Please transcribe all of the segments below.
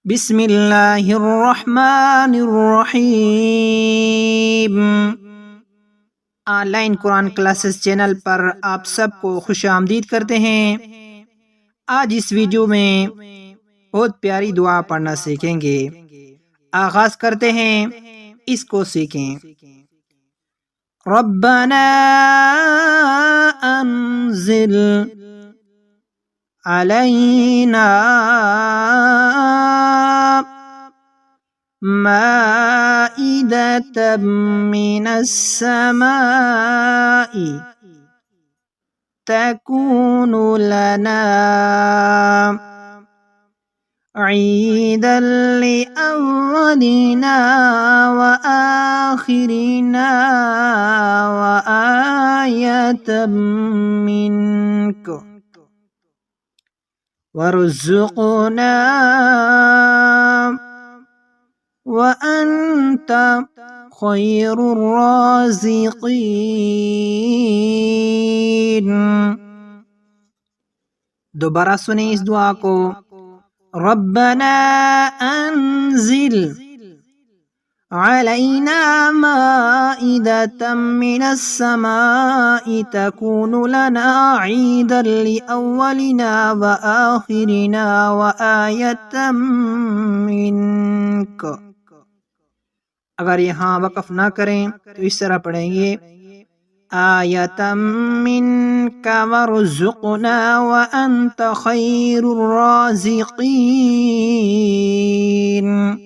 بسم اللہ الرحمن الرحیم۔ Online Quran classes channel پر آپ سب کو خوش آمدید کرتے ہیں۔ آج اس ویڈیو میں بہت پیاری دعا پڑھنا سیکھیں گے۔ آغاز کرتے ہیں، اس کو سیکھیں۔ ربنا انزل علینا مائدة من السماء تكون لنا عيدا لأولنا وآخرنا وآية منك وارزقنا وأنت خير الرازقين۔ دوبارہ سنیں اس دعا کو۔ ربنا انزل علينا مائدة من السماء تكون لنا عيدا لأولنا وآخرنا وآية منك۔ اگر یہاں وقف نہ کریں تو اس طرح پڑھیں گے، آیۃ منک وارزقنا وانت خیر الرازقین۔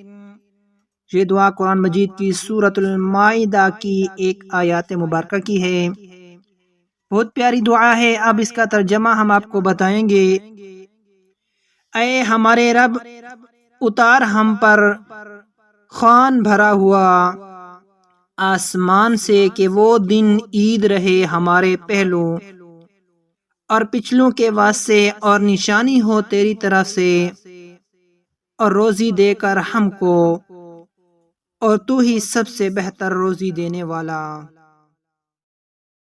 یہ دعا قرآن مجید کی سورۃ المائدہ کی ایک آیات مبارکہ کی ہے۔ بہت پیاری دعا ہے۔ اب اس کا ترجمہ ہم آپ کو بتائیں گے۔ اے ہمارے رب، اتار ہم پر خوان بھرا ہوا آسمان سے کہ وہ دن عید رہے ہمارے پہلوں اور پچھلوں کے واسطے اور نشانی ہو تیری طرف سے، اور روزی دے کر ہم کو، اور تو ہی سب سے بہتر روزی دینے والا۔